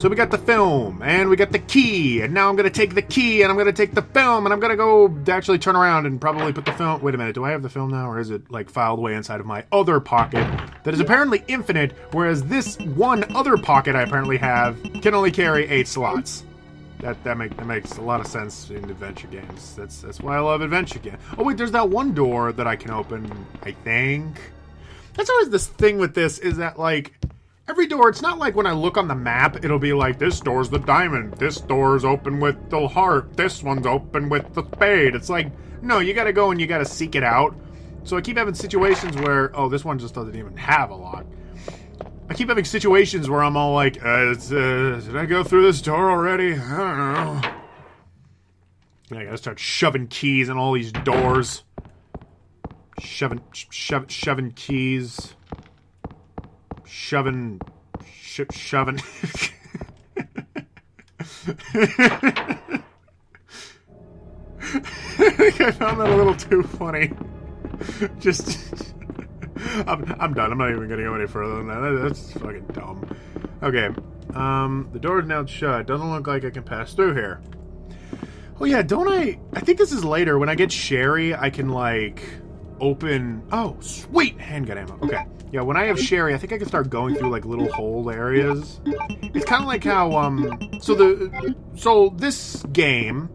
So we got the film, and we got the key, and now I'm going to take the key, and I'm going to take the film, and I'm going to go actually turn around and probably put the film... Wait a minute, do I have the film now, or is it, like, filed away inside of my other pocket that is apparently infinite, whereas this one other pocket I apparently have can only carry 8 slots. That makes a lot of sense in adventure games. That's why I love adventure games. Oh, wait, there's that one door that I can open, I think. That's always this thing with this, is that, like... Every door, it's not like when I look on the map, it'll be like, this door's the diamond, this door's open with the heart, this one's open with the spade. It's like, no, you gotta go and you gotta seek it out. So I keep having situations where, oh, this one just doesn't even have a lock. I keep having situations where I'm all like, did I go through this door already? I don't know. I gotta start shoving keys in all these doors. Shoving keys. Shoving. I think I found that a little too funny. Just, I'm done. I'm not even gonna go any further than that. That's fucking dumb. Okay, the door is now shut. Doesn't look like I can pass through here. Oh yeah, don't I think this is later. When I get Sherry, I can, like, open... Oh, sweet! Handgun ammo. Okay. Yeah, when I have Sherry, I think I can start going through, like, little hole areas. It's kind of like how, So this game,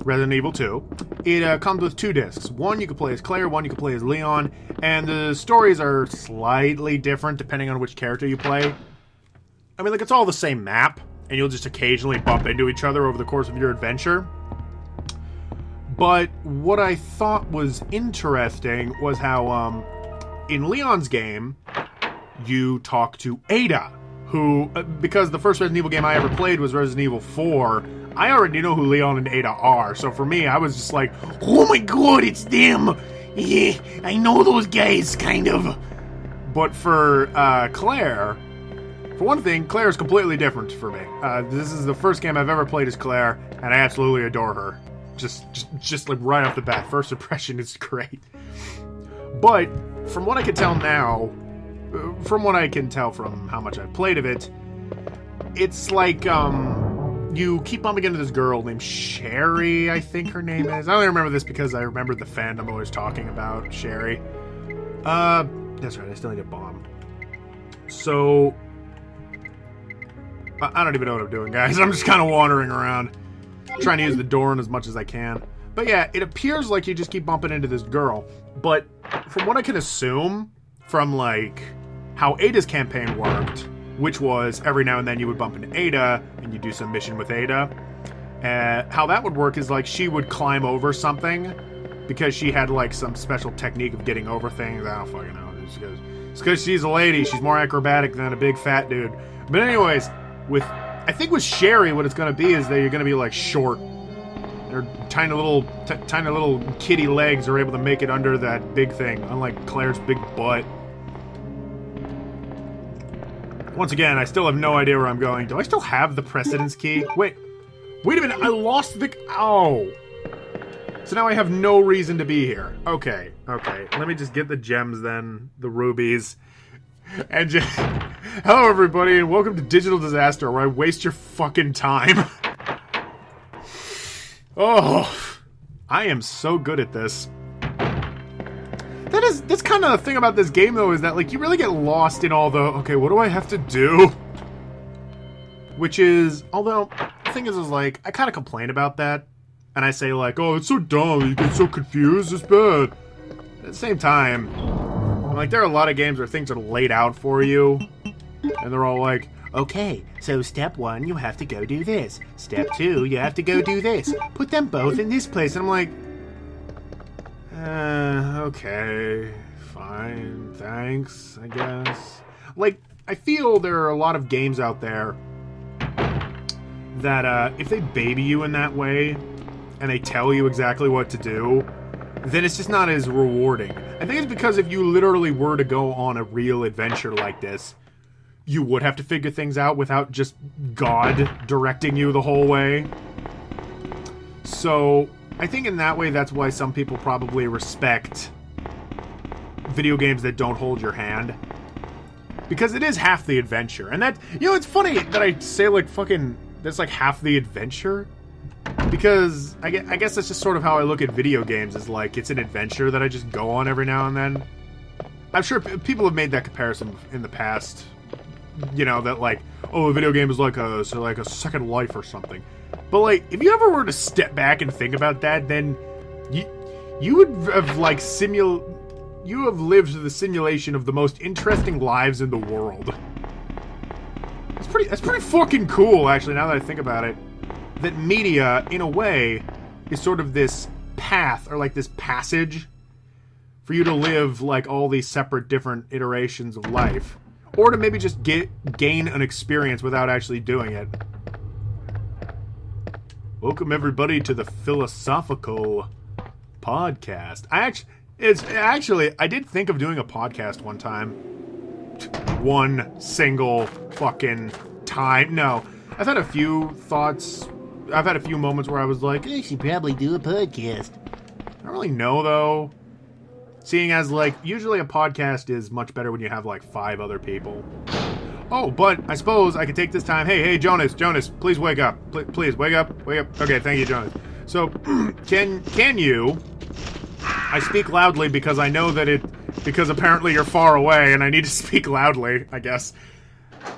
Resident Evil 2, it comes with 2 discs. One you can play as Claire, one you can play as Leon, and the stories are slightly different depending on which character you play. I mean, like, it's all the same map, and you'll just occasionally bump into each other over the course of your adventure. But what I thought was interesting was how, in Leon's game, you talk to Ada, who, because the first Resident Evil game I ever played was Resident Evil 4, I already know who Leon and Ada are, so for me, I was just like, oh my god, it's them! Yeah, I know those guys, kind of. But for, Claire, for one thing, Claire is completely different for me. This is the first game I've ever played as Claire, and I absolutely adore her. Just like right off the bat, first impression is great. But from what I can tell now, from how much I've played of it, it's like you keep bumping into this girl named Sherry, I think her name is. I only remember this because I remember the fandom always talking about Sherry. That's right, I still need a bomb. So I don't even know what I'm doing, guys. I'm just kind of wandering around, trying to use the door as much as I can. But yeah, it appears like you just keep bumping into this girl. But from what I can assume, from like how Ada's campaign worked, which was every now and then you would bump into Ada and you do some mission with Ada. How that would work is like she would climb over something because she had like some special technique of getting over things. I don't fucking know. It's because she's a lady. She's more acrobatic than a big fat dude. But anyways, I think with Sherry, what it's going to be is that you're going to be like short. Her tiny little kitty legs are able to make it under that big thing, unlike Claire's big butt. Once again, I still have no idea where I'm going. Do I still have the precedence key? Wait a minute, I lost the... Oh. So now I have no reason to be here. Okay. Let me just get the gems then, the rubies. And just... Hello everybody, and welcome to Digital Disaster, where I waste your fucking time. Oh, I am so good at this. That's kind of the thing about this game, though, is that, like, you really get lost in all the, okay, what do I have to do? Which is, although, the thing is like, I kind of complain about that, and I say, like, oh, it's so dumb, you get so confused, it's bad. At the same time, like, there are a lot of games where things are laid out for you, and they're all like, okay, so step 1, you have to go do this. Step 2, you have to go do this. Put them both in this place. And I'm like, okay, fine, thanks, I guess. Like, I feel there are a lot of games out there that, if they baby you in that way, and they tell you exactly what to do, then it's just not as rewarding. I think it's because if you literally were to go on a real adventure like this, you would have to figure things out without just God directing you the whole way. So, I think in that way, that's why some people probably respect video games that don't hold your hand. Because it is half the adventure. And that, you know, it's funny that I say, like, fucking, that's like half the adventure. Because I guess that's just sort of how I look at video games, is like, it's an adventure that I just go on every now and then. I'm sure people have made that comparison in the past. You know, that like, oh, a video game is like a second life or something. But like, if you ever were to step back and think about that, then you would have like you have lived the simulation of the most interesting lives in the world. That's pretty fucking cool, actually, now that I think about it. That media, in a way, is sort of this path, or like this passage, for you to live like all these separate different iterations of life. Or to maybe just gain an experience without actually doing it. Welcome everybody to the philosophical podcast. I did think of doing a podcast one time. One single fucking time. No. I've had a few thoughts. I've had a few moments where I was like, I should probably do a podcast. I don't really know, though. Seeing as, like, usually a podcast is much better when you have, like, 5 other people. Oh, but I suppose I could take this time. Hey, Jonas, please wake up. Please, wake up. Okay, thank you, Jonas. So, can you... I speak loudly because I know that because apparently you're far away and I need to speak loudly, I guess.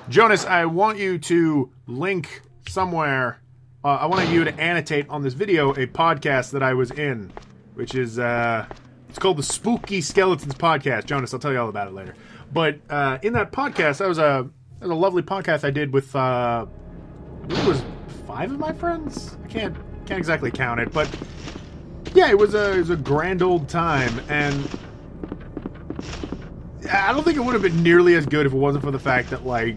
Jonas, I want you to link somewhere. I want you to annotate on this video a podcast that I was in, which is, it's called the Spooky Skeletons Podcast. Jonas, I'll tell you all about it later. But in that podcast, that was a lovely podcast I did with, I believe it was 5 of my friends? I can't exactly count it, but yeah, it was a grand old time, and I don't think it would have been nearly as good if it wasn't for the fact that, like,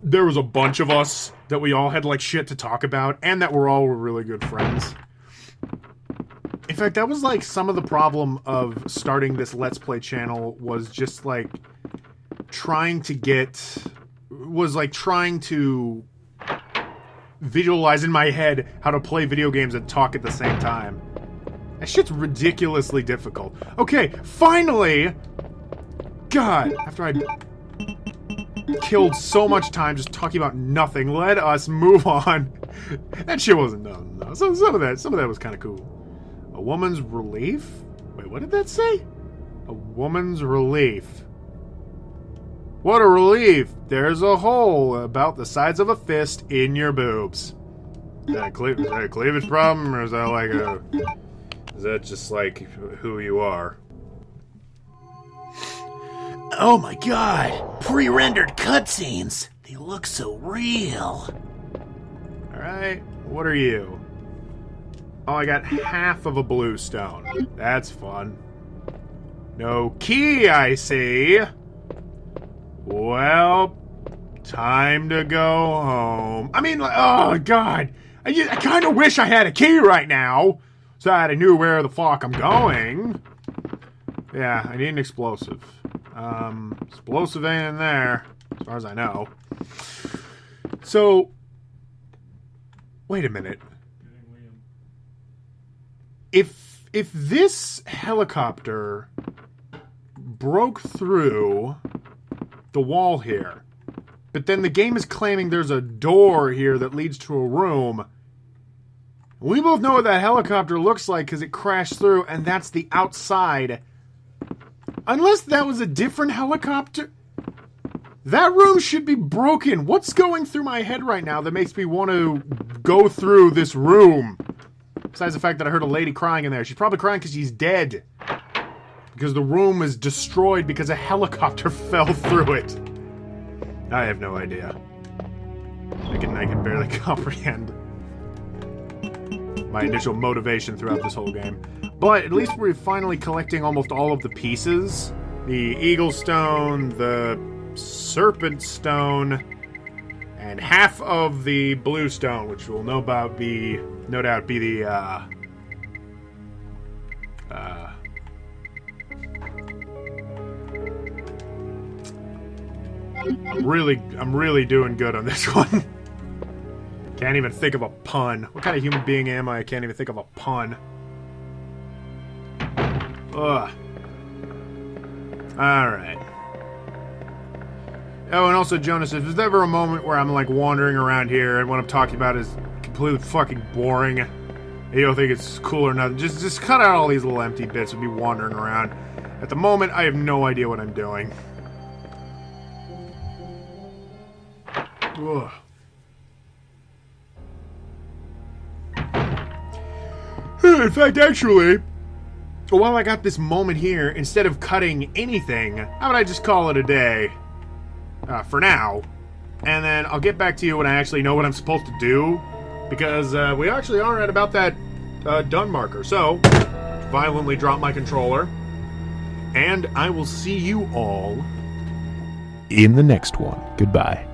there was a bunch of us that we all had, like, shit to talk about, and that we're all really good friends. In fact, that was, like, some of the problem of starting this Let's Play channel, was just, like, trying to visualize in my head how to play video games and talk at the same time. That shit's ridiculously difficult. Okay, finally! God, after I killed so much time just talking about nothing, let us move on. That shit wasn't done, though. Some of that was kind of cool. A woman's relief? Wait, what did that say? A woman's relief. What a relief! There's a hole about the size of a fist in your boobs. Is that a cleavage problem, or is that like a... Is that just like who you are? Oh my god! Pre-rendered cutscenes! They look so real! Alright, what are you? Oh, I got half of a blue stone. That's fun. No key, I see! Well, time to go home. I mean, oh god! I kind of wish I had a key right now! So that I knew where the fuck I'm going. Yeah, I need an explosive. Explosive ain't in there, as far as I know. So, wait a minute. If this helicopter broke through the wall here, but then the game is claiming there's a door here that leads to a room, we both know what that helicopter looks like because it crashed through, and that's the outside. Unless that was a different helicopter. That room should be broken. What's going through my head right now that makes me want to go through this room? Besides the fact that I heard a lady crying in there. She's probably crying because she's dead. Because the room is destroyed because a helicopter fell through it. I have no idea. I can barely comprehend my initial motivation throughout this whole game. But at least we're finally collecting almost all of the pieces. The Eagle Stone, the Serpent Stone, and half of the Blue Stone, which we'll no doubt be the, I'm really doing good on this one. Can't even think of a pun. What kind of human being am I? I can't even think of a pun. Ugh. Alright. Oh, and also, Jonas, if there's ever a moment where I'm, like, wandering around here and what I'm talking about is completely fucking boring, and you don't think it's cool or nothing, just cut out all these little empty bits of me wandering around. At the moment, I have no idea what I'm doing. Ugh. In fact, actually, while I got this moment here, instead of cutting anything, how about I just call it a day? For now. And then I'll get back to you when I actually know what I'm supposed to do. Because we actually are at about that done marker. So, violently drop my controller. And I will see you all in the next one. Goodbye.